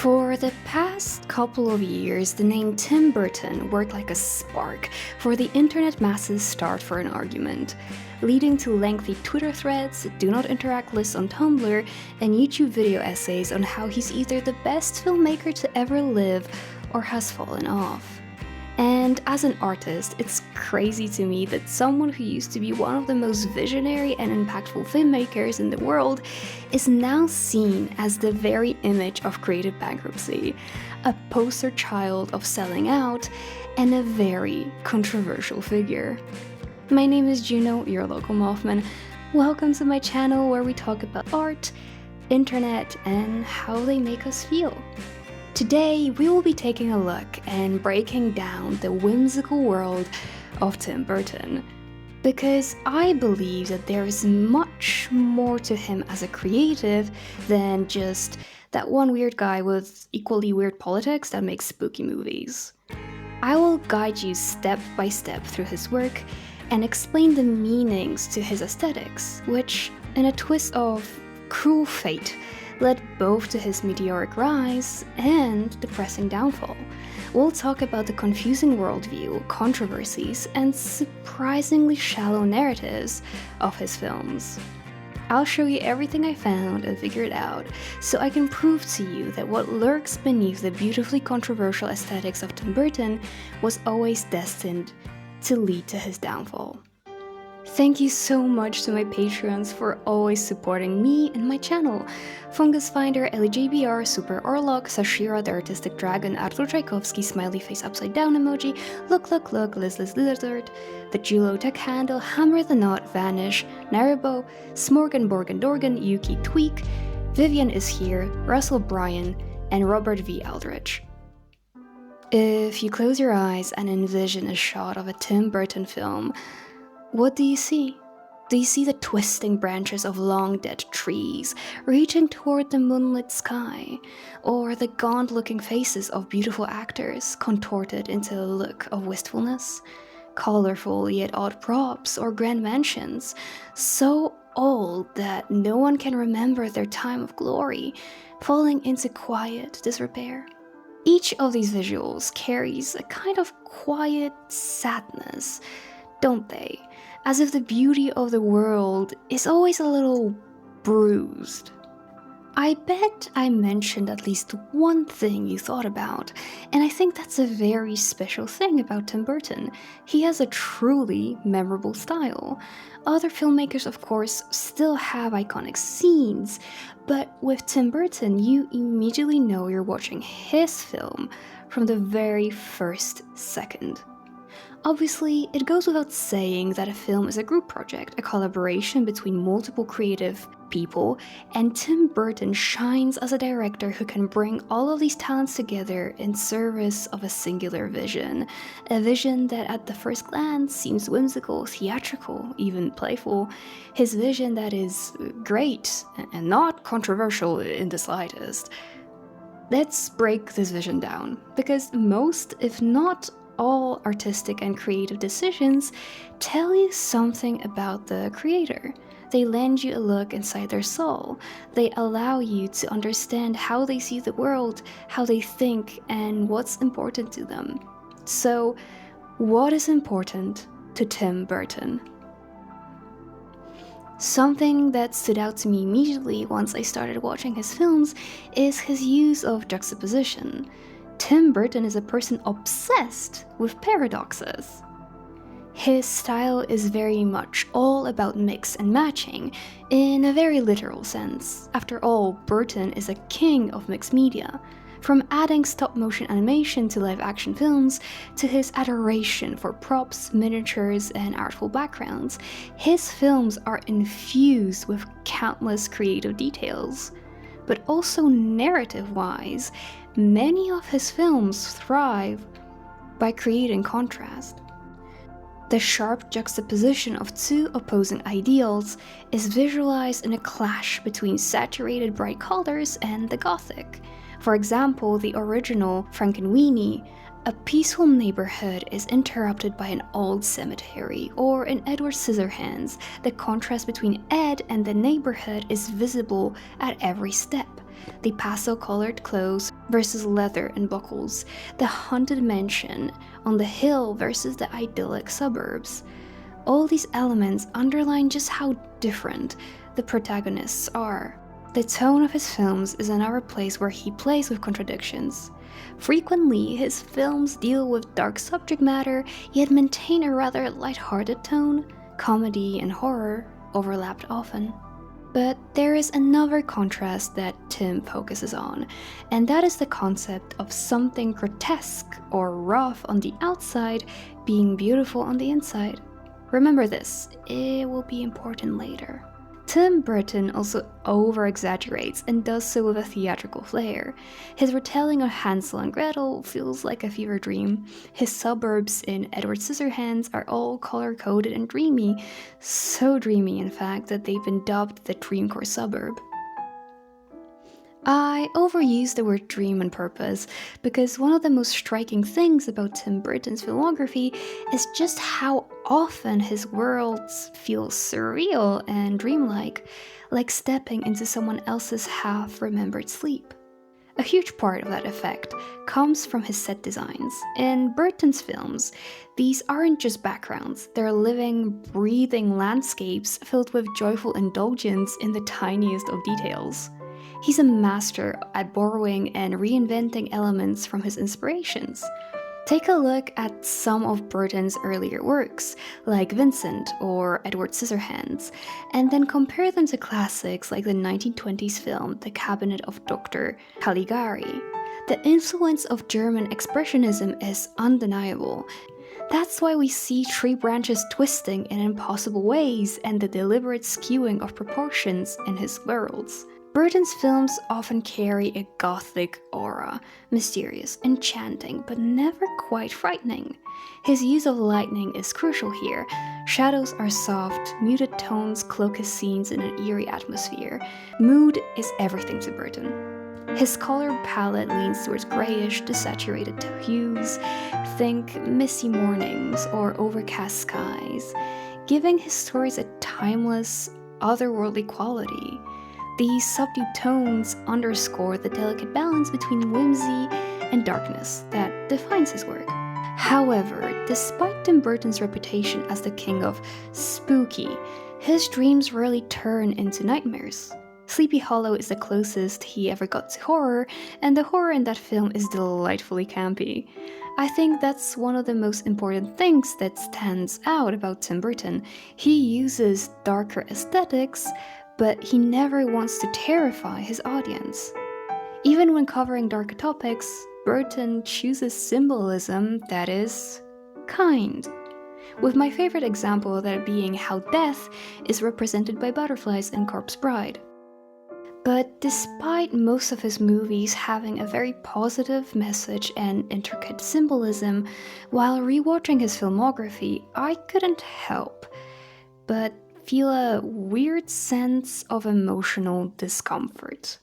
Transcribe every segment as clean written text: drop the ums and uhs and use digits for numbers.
For the past couple of years, the name Tim Burton worked like a spark for the internet masses start for an argument, leading to lengthy Twitter threads, do not interact lists on Tumblr, and YouTube video essays on how he's either the best filmmaker to ever live or has fallen off. And as an artist, it's crazy to me that someone who used to be one of the most visionary and impactful filmmakers in the world is now seen as the very image of creative bankruptcy, a poster child of selling out, and a very controversial figure. My name is Juno, your local Mothman. Welcome to my channel where we talk about art, internet, and how they make us feel. Today, we will be taking a look and breaking down the whimsical world of Tim Burton, because I believe that there is much more to him as a creative than just that one weird guy with equally weird politics that makes spooky movies. I will guide you step by step through his work and explain the meanings to his aesthetics, which, in a twist of cruel fate, led both to his meteoric rise and depressing downfall. We'll talk about the confusing worldview, controversies, and surprisingly shallow narratives of his films. I'll show you everything I found and figured out, so I can prove to you that what lurks beneath the beautifully controversial aesthetics of Tim Burton was always destined to lead to his downfall. Thank you so much to my Patreons for always supporting me and my channel. Fungus Finder, LJBR, Super Orlok, Sashira, the Artistic Dragon, Artur Tchaikovsky, Smiley Face Upside Down Emoji, Look, Liz Lizard, The Julo Tech Handle, Hammer the Knot, Vanish, Naribo, Smorgan Borgan Dorgan, Yuki Tweak, Vivian is here, Russell Bryan, and Robert V. Aldrich. If you close your eyes and envision a shot of a Tim Burton film, what do you see? Do you see the twisting branches of long-dead trees reaching toward the moonlit sky? Or the gaunt-looking faces of beautiful actors contorted into a look of wistfulness? Colorful yet odd props or grand mansions, so old that no one can remember their time of glory, falling into quiet disrepair? Each of these visuals carries a kind of quiet sadness, don't they? As if the beauty of the world is always a little bruised. I bet I mentioned at least one thing you thought about, and I think that's a very special thing about Tim Burton. He has a truly memorable style. Other filmmakers, of course, still have iconic scenes, but with Tim Burton, you immediately know you're watching his film from the very first second. Obviously, it goes without saying that a film is a group project, a collaboration between multiple creative people, and Tim Burton shines as a director who can bring all of these talents together in service of a singular vision. A vision that at the first glance seems whimsical, theatrical, even playful. His vision that is great and not controversial in the slightest. Let's break this vision down, because most, if not all artistic and creative decisions tell you something about the creator. They lend you a look inside their soul. They allow you to understand how they see the world, how they think, and what's important to them. So, what is important to Tim Burton? Something that stood out to me immediately once I started watching his films is his use of juxtaposition. Tim Burton is a person obsessed with paradoxes. His style is very much all about mix and matching, in a very literal sense. After all, Burton is a king of mixed media. From adding stop-motion animation to live-action films, to his adoration for props, miniatures, and artful backgrounds, his films are infused with countless creative details. But also narrative-wise, many of his films thrive by creating contrast. The sharp juxtaposition of two opposing ideals is visualized in a clash between saturated bright colors and the gothic. For example, the original Frankenweenie, a peaceful neighborhood is interrupted by an old cemetery, or in Edward Scissorhands, the contrast between Ed and the neighborhood is visible at every step. the pastel-colored clothes versus leather and buckles, the haunted mansion on the hill versus the idyllic suburbs. All these elements underline just how different the protagonists are. The tone of his films is another place where he plays with contradictions. Frequently, his films deal with dark subject matter, yet maintain a rather light-hearted tone. Comedy and horror overlapped often. But there is another contrast that Tim focuses on, and that is the concept of something grotesque or rough on the outside being beautiful on the inside. Remember this, it will be important later. Tim Burton also over-exaggerates and does so with a theatrical flair. His retelling of Hansel and Gretel feels like a fever dream. His suburbs in Edward Scissorhands are all color-coded and dreamy, so dreamy in fact that they've been dubbed the Dreamcore suburb. I overuse the word dream on purpose because one of the most striking things about Tim Burton's filmography is just how often his worlds feel surreal and dreamlike, like stepping into someone else's half-remembered sleep. A huge part of that effect comes from his set designs. In Burton's films, these aren't just backgrounds, they're living, breathing landscapes filled with joyful indulgence in the tiniest of details. He's a master at borrowing and reinventing elements from his inspirations. Take a look at some of Burton's earlier works, like Vincent or Edward Scissorhands, and then compare them to classics like the 1920s film The Cabinet of Dr. Caligari. The influence of German Expressionism is undeniable. That's why we see tree branches twisting in impossible ways and the deliberate skewing of proportions in his worlds. Burton's films often carry a gothic aura, mysterious, enchanting, but never quite frightening. His use of lighting is crucial here. Shadows are soft, muted tones cloak his scenes in an eerie atmosphere. Mood is everything to Burton. His color palette leans towards grayish, desaturated hues. Think misty mornings or overcast skies, giving his stories a timeless, otherworldly quality. These subdued tones underscore the delicate balance between whimsy and darkness that defines his work. However, despite Tim Burton's reputation as the king of spooky, his dreams rarely turn into nightmares. Sleepy Hollow is the closest he ever got to horror, and the horror in that film is delightfully campy. I think that's one of the most important things that stands out about Tim Burton. He uses darker aesthetics, but he never wants to terrify his audience. Even when covering darker topics, Burton chooses symbolism that is kind. With my favorite example of that being how death is represented by butterflies in Corpse Bride. But despite most of his movies having a very positive message and intricate symbolism, while rewatching his filmography, I couldn't help but feel a weird sense of emotional discomfort.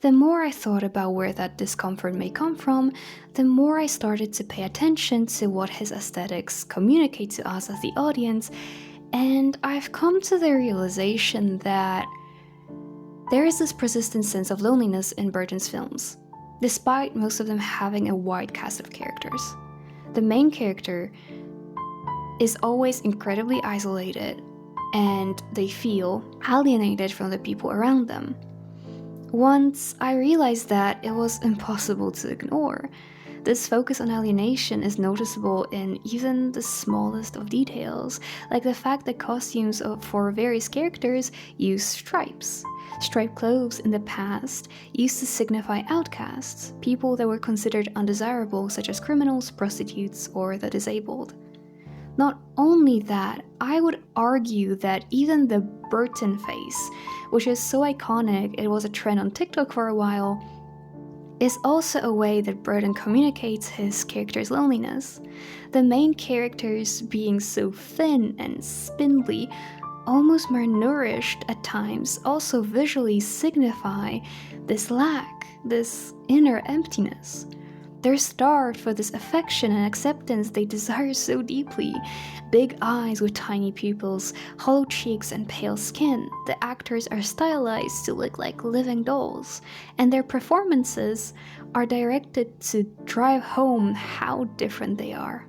The more I thought about where that discomfort may come from, the more I started to pay attention to what his aesthetics communicate to us as the audience, and I've come to the realization that there is this persistent sense of loneliness in Burton's films, despite most of them having a wide cast of characters. The main character is always incredibly isolated, and they feel alienated from the people around them. Once I realized that it was impossible to ignore. This focus on alienation is noticeable in even the smallest of details, like the fact that costumes for various characters use stripes. Striped clothes in the past used to signify outcasts, people that were considered undesirable, such as criminals, prostitutes, or the disabled. Not only that, I would argue that even the Burton face, which is so iconic it was a trend on TikTok for a while, is also a way that Burton communicates his character's loneliness. The main characters being so thin and spindly, almost malnourished at times, also visually signify this lack, this inner emptiness. They're starved for this affection and acceptance they desire so deeply. Big eyes with tiny pupils, hollow cheeks, and pale skin. The actors are stylized to look like living dolls, and their performances are directed to drive home how different they are.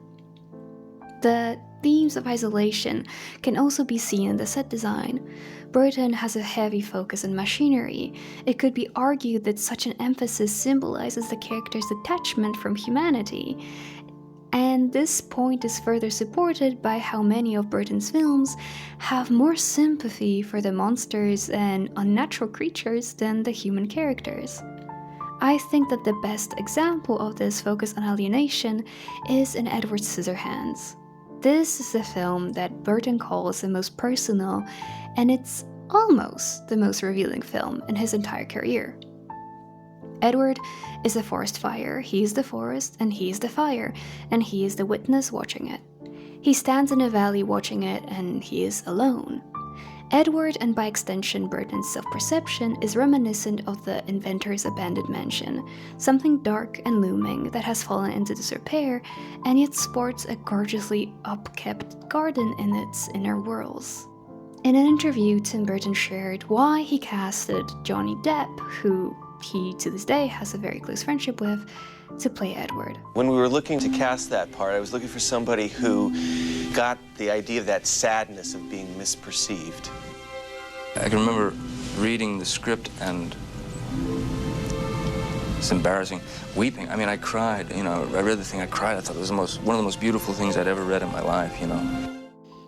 The themes of isolation can also be seen in the set design. Burton has a heavy focus on machinery. It could be argued that such an emphasis symbolizes the character's detachment from humanity. And this point is further supported by how many of Burton's films have more sympathy for the monsters and unnatural creatures than the human characters. I think that the best example of this focus on alienation is in Edward Scissorhands. This is a film that Burton calls the most personal, and it's almost the most revealing film in his entire career. Edward is a forest fire. He is the forest, and he is the fire, and he is the witness watching it. He stands in a valley watching it, and he is alone. Edward, and by extension Burton's self-perception, is reminiscent of the inventor's abandoned mansion, something dark and looming that has fallen into disrepair and yet sports a gorgeously upkept garden in its inner walls. In an interview, Tim Burton shared why he casted Johnny Depp, who he to this day has a very close friendship with, to play Edward. When we were looking to cast that part, I was looking for somebody who got the idea of that sadness of being misperceived. I can remember reading the script and it's embarrassing, weeping. I mean, I cried, I read the thing, I cried. I thought it was one of the most beautiful things I'd ever read in my life,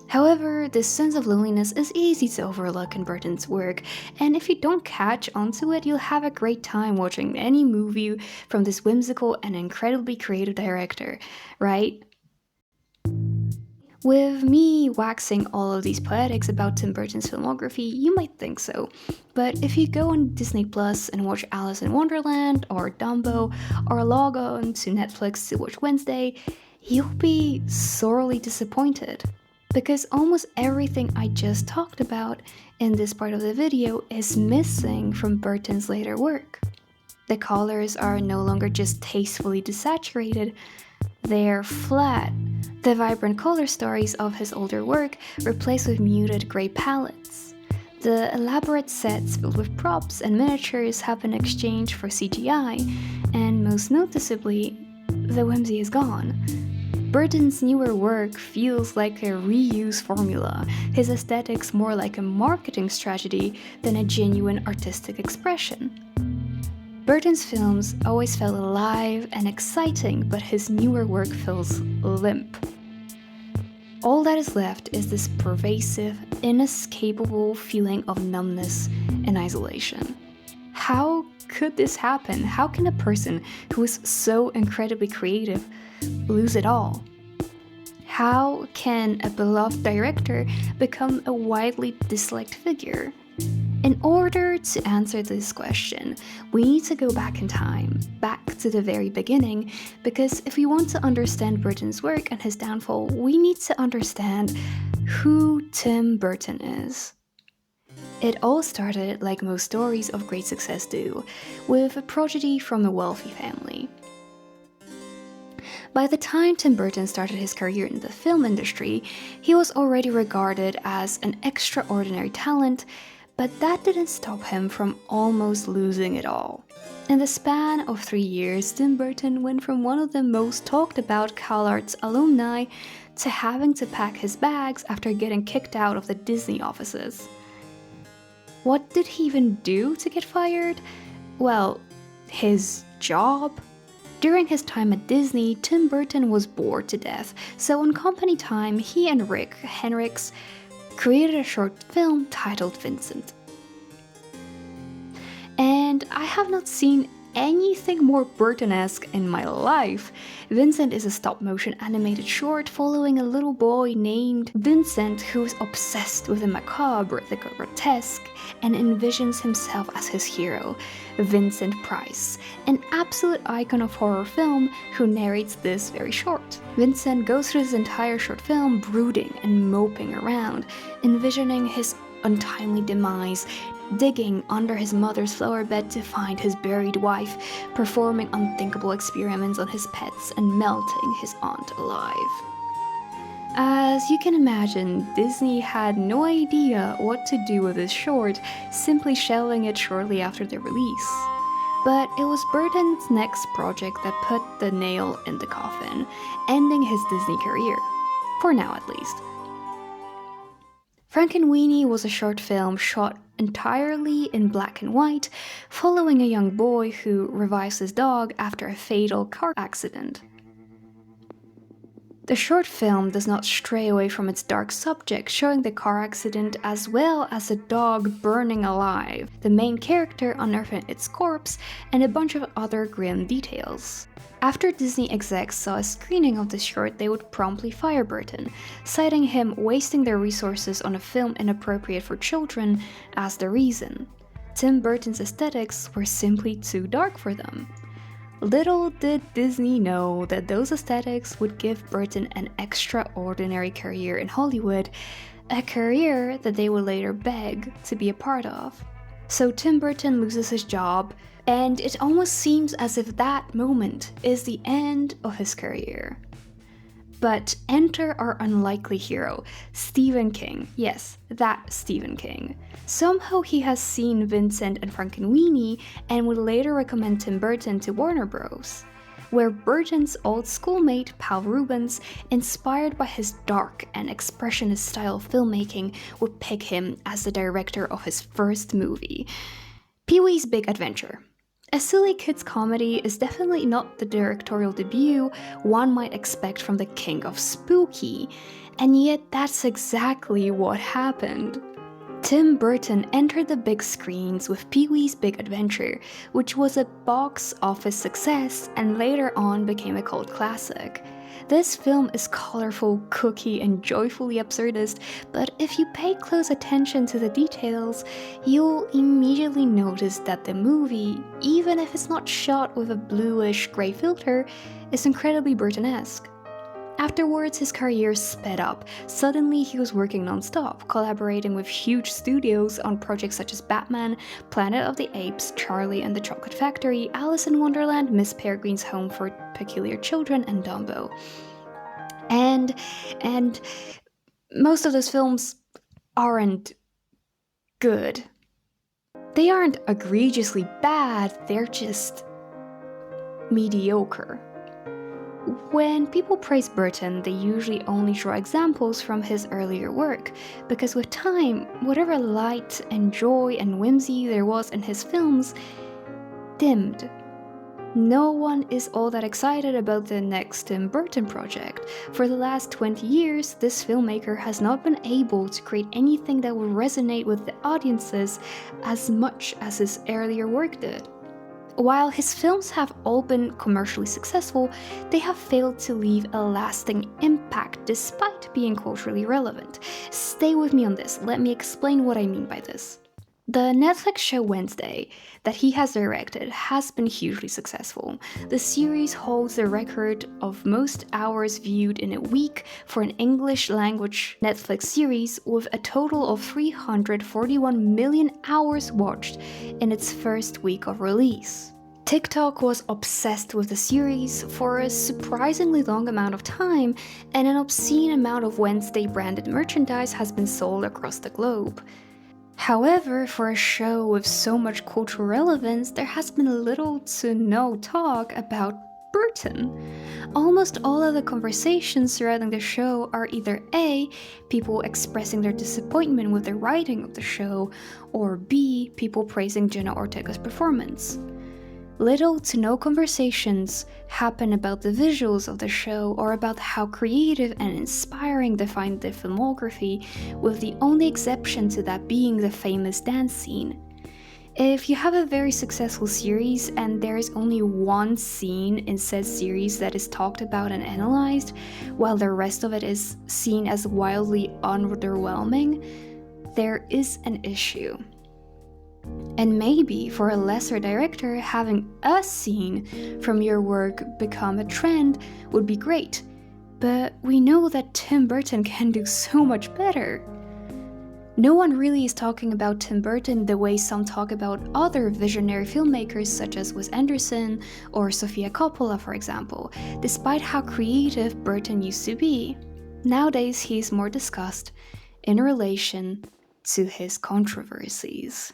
However, this sense of loneliness is easy to overlook in Burton's work, and if you don't catch onto it, you'll have a great time watching any movie from this whimsical and incredibly creative director, right? With me waxing all of these poetics about Tim Burton's filmography, you might think so, but if you go on Disney Plus and watch Alice in Wonderland or Dumbo, or log on to Netflix to watch Wednesday, you'll be sorely disappointed. Because almost everything I just talked about in this part of the video is missing from Burton's later work. The colors are no longer just tastefully desaturated, they're flat. The vibrant color stories of his older work replaced with muted gray palettes. The elaborate sets filled with props and miniatures have been exchanged for CGI, and most noticeably, the whimsy is gone. Burton's newer work feels like a reuse formula, his aesthetics more like a marketing strategy than a genuine artistic expression. Burton's films always felt alive and exciting, but his newer work feels limp. All that is left is this pervasive, inescapable feeling of numbness and isolation. How could this happen? How can a person who is so incredibly creative lose it all? How can a beloved director become a widely disliked figure? In order to answer this question, we need to go back in time, back to the very beginning, because if we want to understand Burton's work and his downfall, we need to understand who Tim Burton is. It all started, like most stories of great success do, with a prodigy from a wealthy family. By the time Tim Burton started his career in the film industry, he was already regarded as an extraordinary talent, but that didn't stop him from almost losing it all. In the span of 3 years, Tim Burton went from one of the most talked about CalArts alumni to having to pack his bags after getting kicked out of the Disney offices. What did he even do to get fired? Well, his job? During his time at Disney, Tim Burton was bored to death, so on company time, he and Rick Henricks created a short film titled Vincent. And I have not seen anything more Burton-esque in my life. Vincent is a stop-motion animated short following a little boy named Vincent who is obsessed with the macabre, the grotesque, and envisions himself as his hero, Vincent Price, an absolute icon of horror film who narrates this very short. Vincent goes through his entire short film brooding and moping around, envisioning his untimely demise, digging under his mother's flower bed to find his buried wife, performing unthinkable experiments on his pets, and melting his aunt alive. As you can imagine, Disney had no idea what to do with this short, simply shelving it shortly after the release. But it was Burton's next project that put the nail in the coffin, ending his Disney career. For now, at least. Frankenweenie was a short film shot entirely in black and white, following a young boy who revives his dog after a fatal car accident. The short film does not stray away from its dark subject, showing the car accident as well as a dog burning alive, the main character unearthing its corpse, and a bunch of other grim details. After Disney execs saw a screening of the short, they would promptly fire Burton, citing him wasting their resources on a film inappropriate for children as the reason. Tim Burton's aesthetics were simply too dark for them. Little did Disney know that those aesthetics would give Burton an extraordinary career in Hollywood, a career that they would later beg to be a part of. So Tim Burton loses his job, and it almost seems as if that moment is the end of his career. But enter our unlikely hero, Stephen King. Yes, that Stephen King. Somehow he has seen Vincent and Frankenweenie and would later recommend Tim Burton to Warner Bros., where Burton's old schoolmate, Paul Rubens, inspired by his dark and expressionist style of filmmaking, would pick him as the director of his first movie, Pee-wee's Big Adventure. A silly kids comedy is definitely not the directorial debut one might expect from the king of spooky, and yet that's exactly what happened. Tim Burton entered the big screens with Pee-wee's Big Adventure, which was a box office success and later on became a cult classic. This film is colorful, kooky, and joyfully absurdist, but if you pay close attention to the details, you'll immediately notice that the movie, even if it's not shot with a bluish gray filter, is incredibly Burton-esque. Afterwards, his career sped up. Suddenly, he was working non-stop, collaborating with huge studios on projects such as Batman, Planet of the Apes, Charlie and the Chocolate Factory, Alice in Wonderland, Miss Peregrine's Home for Peculiar Children, and Dumbo. And most of those films aren't good. They aren't egregiously bad, they're just mediocre. When people praise Burton, they usually only draw examples from his earlier work, because with time, whatever light and joy and whimsy there was in his films dimmed. No one is all that excited about the next Tim Burton project. For the last 20 years, this filmmaker has not been able to create anything that would resonate with the audiences as much as his earlier work did. While his films have all been commercially successful, they have failed to leave a lasting impact despite being culturally relevant. Stay with me on this, let me explain what I mean by this. The Netflix show Wednesday, that he has directed, has been hugely successful. The series holds the record of most hours viewed in a week for an English language Netflix series, with a total of 341 million hours watched in its first week of release. TikTok was obsessed with the series for a surprisingly long amount of time, and an obscene amount of Wednesday branded merchandise has been sold across the globe. However, for a show with so much cultural relevance, there has been little to no talk about Burton. Almost all of the conversations surrounding the show are either A, people expressing their disappointment with the writing of the show, or B, people praising Jenna Ortega's performance. Little to no conversations happen about the visuals of the show or about how creative and inspiring they find the filmography, with the only exception to that being the famous dance scene. If you have a very successful series and there is only one scene in said series that is talked about and analyzed, while the rest of it is seen as wildly underwhelming, there is an issue. And maybe for a lesser director, having a scene from your work become a trend would be great, but we know that Tim Burton can do so much better. No one really is talking about Tim Burton the way some talk about other visionary filmmakers such as Wes Anderson or Sofia Coppola, for example, despite how creative Burton used to be. Nowadays, he is more discussed in relation to his controversies.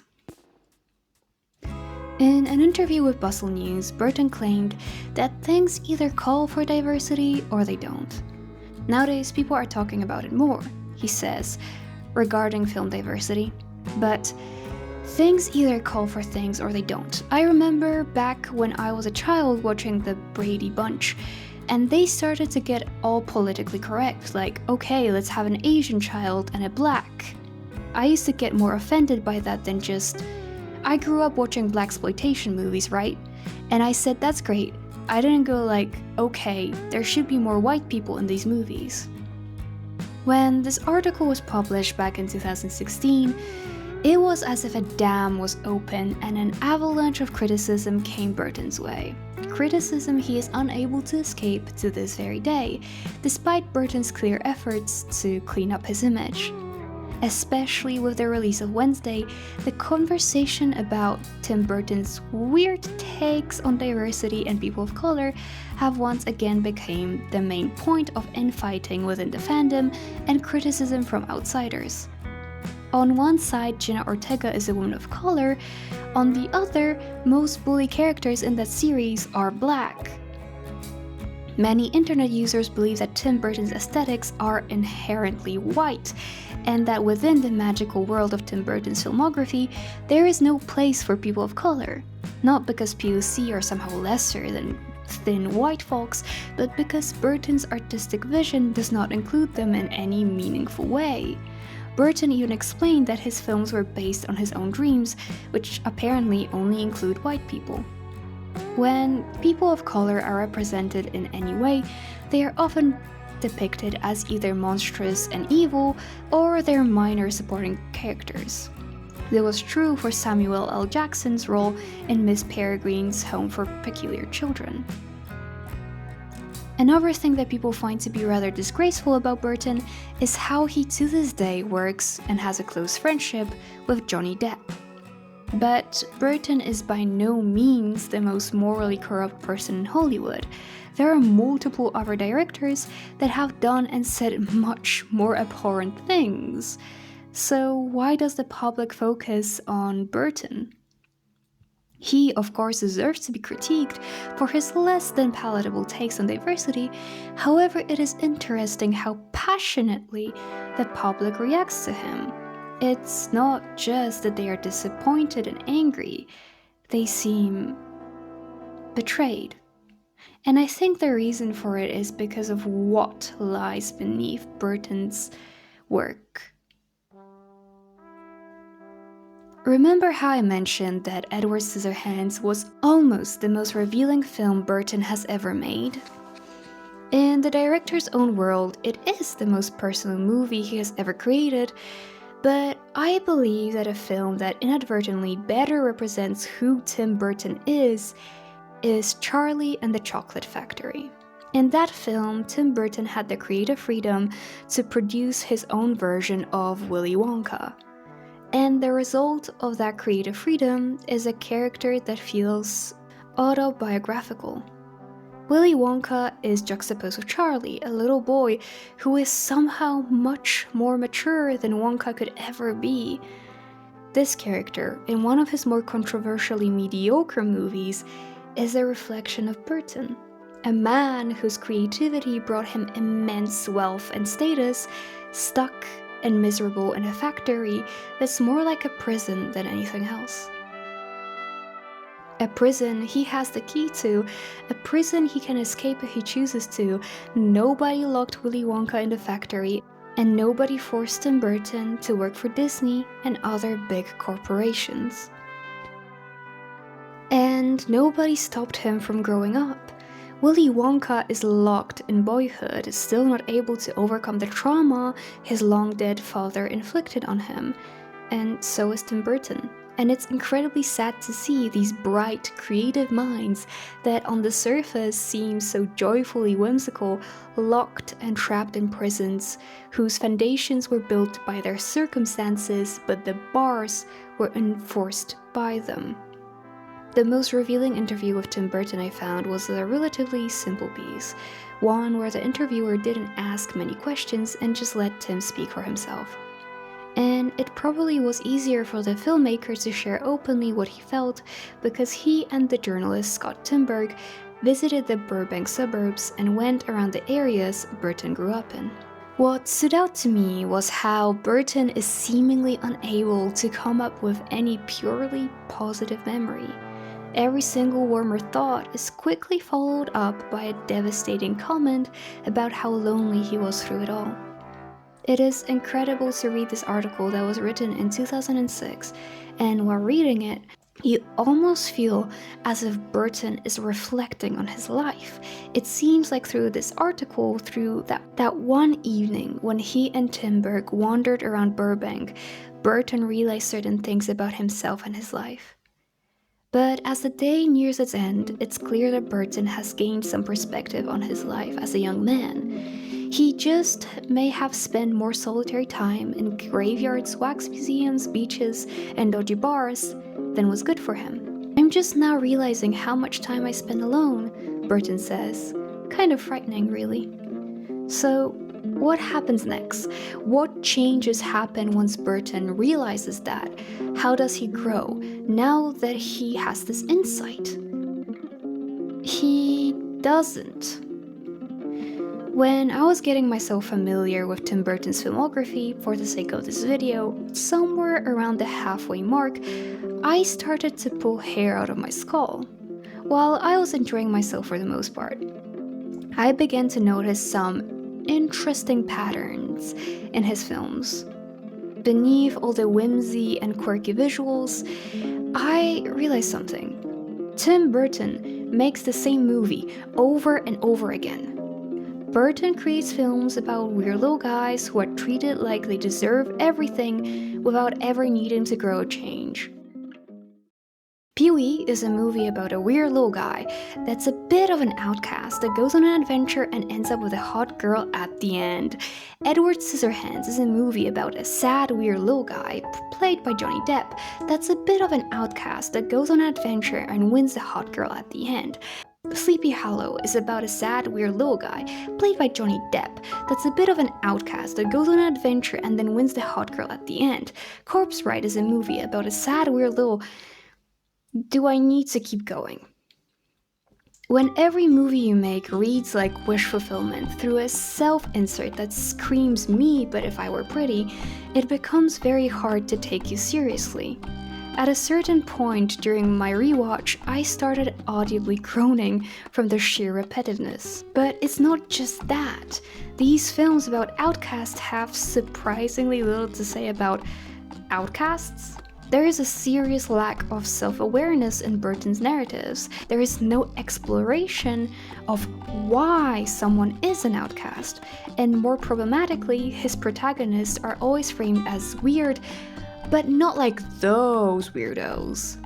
In an interview with Bustle News, Burton claimed that things either call for diversity or they don't. Nowadays, people are talking about it more, he says, regarding film diversity. But things either call for things or they don't. I remember back when I was a child watching the Brady Bunch, and they started to get all politically correct, like, okay, let's have an Asian child and a black. I used to get more offended by that than just, I grew up watching blaxploitation movies, right? And I said, that's great. I didn't go like, okay, there should be more white people in these movies. When this article was published back in 2016, it was as if a dam was open and an avalanche of criticism came Burton's way. Criticism he is unable to escape to this very day, despite Burton's clear efforts to clean up his image. Especially with the release of Wednesday, the conversation about Tim Burton's weird takes on diversity and people of color have once again become the main point of infighting within the fandom and criticism from outsiders. On one side, Jenna Ortega is a woman of color, on the other, most bully characters in that series are black. Many internet users believe that Tim Burton's aesthetics are inherently white, and that within the magical world of Tim Burton's filmography, there is no place for people of color. Not because POC are somehow lesser than thin white folks, but because Burton's artistic vision does not include them in any meaningful way. Burton even explained that his films were based on his own dreams, which apparently only include white people. When people of color are represented in any way, they are often depicted as either monstrous and evil, or they're minor supporting characters. This was true for Samuel L. Jackson's role in Miss Peregrine's Home for Peculiar Children. Another thing that people find to be rather disgraceful about Burton is how he to this day works and has a close friendship with Johnny Depp. But Burton is by no means the most morally corrupt person in Hollywood. There are multiple other directors that have done and said much more abhorrent things. So why does the public focus on Burton? He, of course, deserves to be critiqued for his less than palatable takes on diversity. However, it is interesting how passionately the public reacts to him. It's not just that they are disappointed and angry, they seem betrayed. And I think the reason for it is because of what lies beneath Burton's work. Remember how I mentioned that Edward Scissorhands was almost the most revealing film Burton has ever made? In the director's own world, it is the most personal movie he has ever created, but I believe that a film that inadvertently better represents who Tim Burton is Charlie and the Chocolate Factory. In that film, Tim Burton had the creative freedom to produce his own version of Willy Wonka. And the result of that creative freedom is a character that feels autobiographical. Willy Wonka is juxtaposed with Charlie, a little boy who is somehow much more mature than Wonka could ever be. This character, in one of his more controversially mediocre movies, is a reflection of Burton, a man whose creativity brought him immense wealth and status, stuck and miserable in a factory that's more like a prison than anything else. A prison he has the key to, a prison he can escape if he chooses to. Nobody locked Willy Wonka in the factory, and nobody forced Tim Burton to work for Disney and other big corporations. And nobody stopped him from growing up. Willy Wonka is locked in boyhood, still not able to overcome the trauma his long-dead father inflicted on him, and so is Tim Burton. And it's incredibly sad to see these bright, creative minds that on the surface seem so joyfully whimsical, locked and trapped in prisons, whose foundations were built by their circumstances, but the bars were enforced by them. The most revealing interview with Tim Burton I found was a relatively simple piece, one where the interviewer didn't ask many questions and just let Tim speak for himself. And it probably was easier for the filmmaker to share openly what he felt because he and the journalist Scott Timberg visited the Burbank suburbs and went around the areas Burton grew up in. What stood out to me was how Burton is seemingly unable to come up with any purely positive memory. Every single warmer thought is quickly followed up by a devastating comment about how lonely he was through it all. It is incredible to read this article that was written in 2006, and while reading it, you almost feel as if Burton is reflecting on his life. It seems like through this article, through that one evening when he and Timberg wandered around Burbank, Burton realized certain things about himself and his life. But as the day nears its end, it's clear that Burton has gained some perspective on his life as a young man. He just may have spent more solitary time in graveyards, wax museums, beaches, and dodgy bars than was good for him. I'm just now realizing how much time I spend alone, Burton says. Kind of frightening, really. So, what happens next? What changes happen once Burton realizes that? How does he grow now that he has this insight? He doesn't. When I was getting myself familiar with Tim Burton's filmography for the sake of this video, somewhere around the halfway mark, I started to pull hair out of my skull. While I was enjoying myself for the most part, I began to notice some interesting patterns in his films. Beneath all the whimsy and quirky visuals, I realized something. Tim Burton makes the same movie over and over again. Burton creates films about weird little guys who are treated like they deserve everything without ever needing to grow or change. Pee-wee is a movie about a weird little guy that's a bit of an outcast that goes on an adventure and ends up with a hot girl at the end. Edward Scissorhands is a movie about a sad weird little guy, played by Johnny Depp, that's a bit of an outcast that goes on an adventure and wins the hot girl at the end. Sleepy Hollow is about a sad, weird little guy, played by Johnny Depp, that's a bit of an outcast that goes on an adventure and then wins the hot girl at the end. Corpse Bride is a movie about a sad, weird little... Do I need to keep going? When every movie you make reads like wish fulfillment through a self-insert that screams me, but if I were pretty, it becomes very hard to take you seriously. At a certain point during my rewatch, I started audibly groaning from the sheer repetitiveness. But it's not just that. These films about outcasts have surprisingly little to say about outcasts. There is a serious lack of self-awareness in Burton's narratives. There is no exploration of why someone is an outcast. And more problematically, his protagonists are always framed as weird, but not like those weirdos.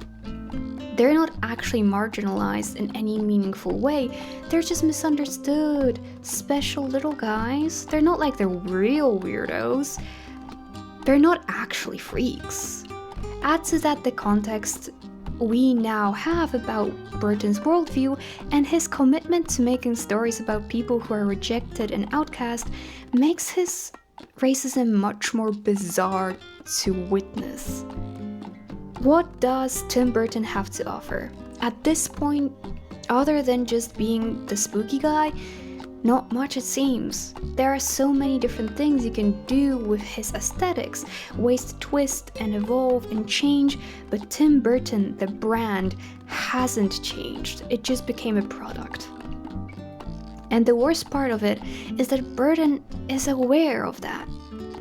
They're not actually marginalized in any meaningful way, they're just misunderstood, special little guys. They're not like the real weirdos. They're not actually freaks. Add to that the context we now have about Burton's worldview, and his commitment to making stories about people who are rejected and outcast makes his racism much more bizarre to witness. What does Tim Burton have to offer? At this point, other than just being the spooky guy, not much it seems. There are so many different things you can do with his aesthetics, ways to twist and evolve and change, but Tim Burton, the brand, hasn't changed. It just became a product. And the worst part of it is that Burton is aware of that.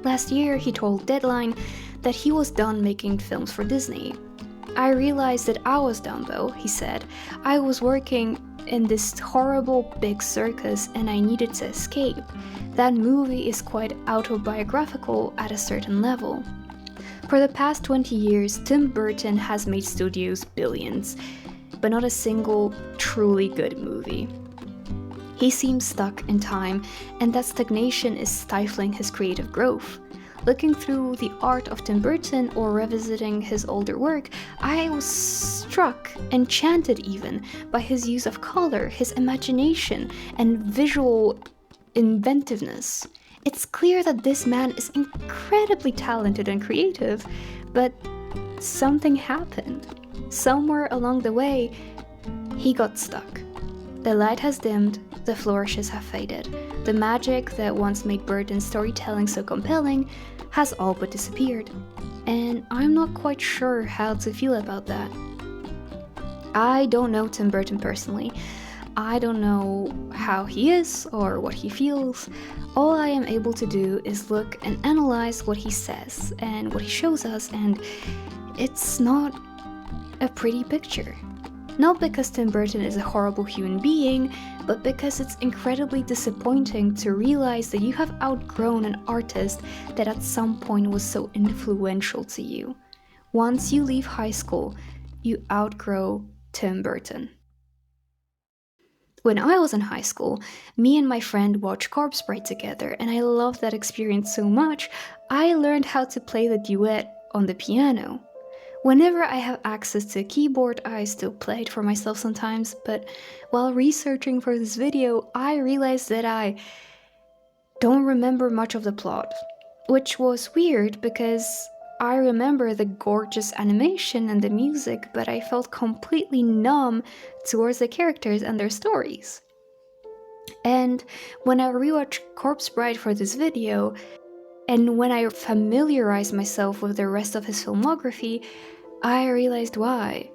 Last year, he told Deadline that he was done making films for Disney. I realized that I was done though, he said. I was working in this horrible big circus and I needed to escape. That movie is quite autobiographical at a certain level. For the past 20 years, Tim Burton has made studios billions, but not a single truly good movie. He seems stuck in time, and that stagnation is stifling his creative growth. Looking through the art of Tim Burton or revisiting his older work, I was struck, enchanted even, by his use of color, his imagination, and visual inventiveness. It's clear that this man is incredibly talented and creative, but something happened. Somewhere along the way, he got stuck. The light has dimmed, the flourishes have faded. The magic that once made Burton's storytelling so compelling has all but disappeared. And I'm not quite sure how to feel about that. I don't know Tim Burton personally. I don't know how he is or what he feels. All I am able to do is look and analyze what he says and what he shows us, and it's not a pretty picture. Not because Tim Burton is a horrible human being, but because it's incredibly disappointing to realize that you have outgrown an artist that at some point was so influential to you. Once you leave high school, you outgrow Tim Burton. When I was in high school, me and my friend watched Corpse Bride together, and I loved that experience so much, I learned how to play the duet on the piano. Whenever I have access to a keyboard, I still play it for myself sometimes, but while researching for this video, I realized that I don't remember much of the plot, which was weird because I remember the gorgeous animation and the music, but I felt completely numb towards the characters and their stories. And when I rewatched Corpse Bride for this video, and when I familiarized myself with the rest of his filmography, I realized why.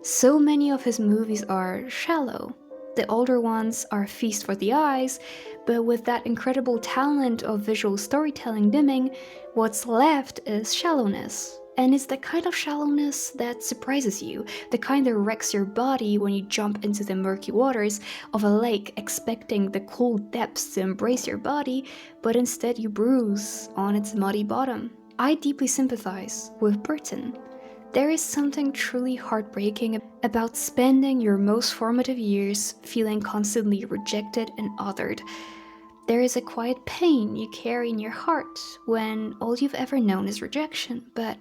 So many of his movies are shallow. The older ones are a feast for the eyes, but with that incredible talent of visual storytelling dimming, what's left is shallowness. And it's the kind of shallowness that surprises you, the kind that wrecks your body when you jump into the murky waters of a lake expecting the cool depths to embrace your body, but instead you bruise on its muddy bottom. I deeply sympathize with Burton. There is something truly heartbreaking about spending your most formative years feeling constantly rejected and othered. There is a quiet pain you carry in your heart when all you've ever known is rejection, but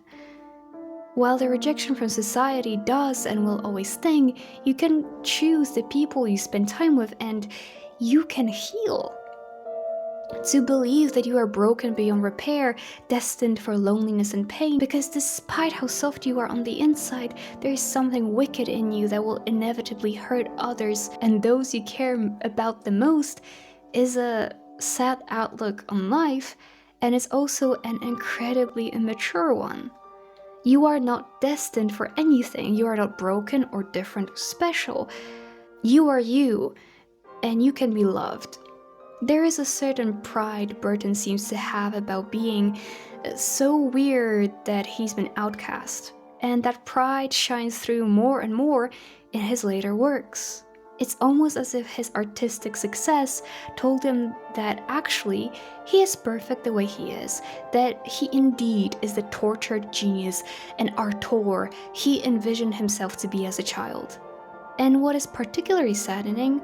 while the rejection from society does and will always sting, you can choose the people you spend time with and you can heal. To believe that you are broken beyond repair, destined for loneliness and pain, because despite how soft you are on the inside, there is something wicked in you that will inevitably hurt others and those you care about the most, is a sad outlook on life, and is also an incredibly immature one. You are not destined for anything. You are not broken or different or special. You are you, and you can be loved. There is a certain pride Burton seems to have about being so weird that he's been outcast, and that pride shines through more and more in his later works. It's almost as if his artistic success told him that actually he is perfect the way he is, that he indeed is the tortured genius and auteur he envisioned himself to be as a child. And what is particularly saddening,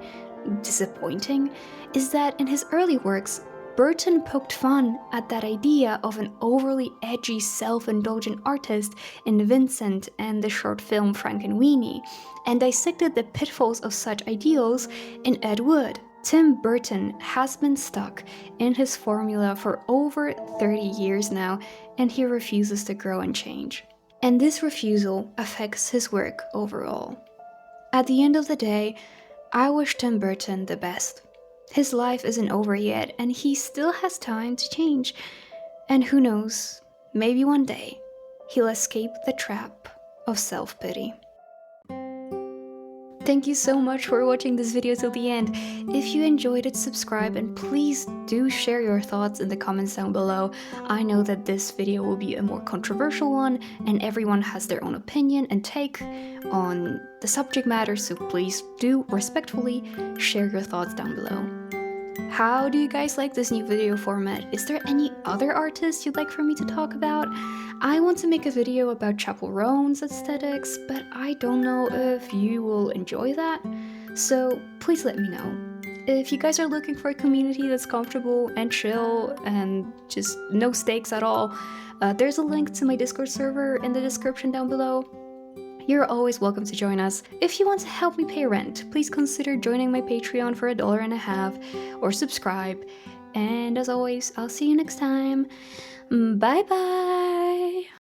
disappointing, is that in his early works, Burton poked fun at that idea of an overly edgy, self-indulgent artist in Vincent and the short film Frankenweenie, and dissected the pitfalls of such ideals in Ed Wood. Tim Burton has been stuck in his formula for over 30 years now, and he refuses to grow and change. And this refusal affects his work overall. At the end of the day, I wish Tim Burton the best. His life isn't over yet, and he still has time to change. And who knows, maybe one day, he'll escape the trap of self-pity. Thank you so much for watching this video till the end. If you enjoyed it, subscribe, and please do share your thoughts in the comments down below. I know that this video will be a more controversial one, and everyone has their own opinion and take on the subject matter, so please do respectfully share your thoughts down below. How do you guys like this new video format? Is there any other artists you'd like for me to talk about? I want to make a video about Chappell Roan's aesthetics, but I don't know if you will enjoy that, so please let me know. If you guys are looking for a community that's comfortable and chill and just no stakes at all, there's a link to my Discord server in the description down below. You're always welcome to join us. If you want to help me pay rent, please consider joining my Patreon for $1.50 or subscribe. And as always, I'll see you next time. Bye bye!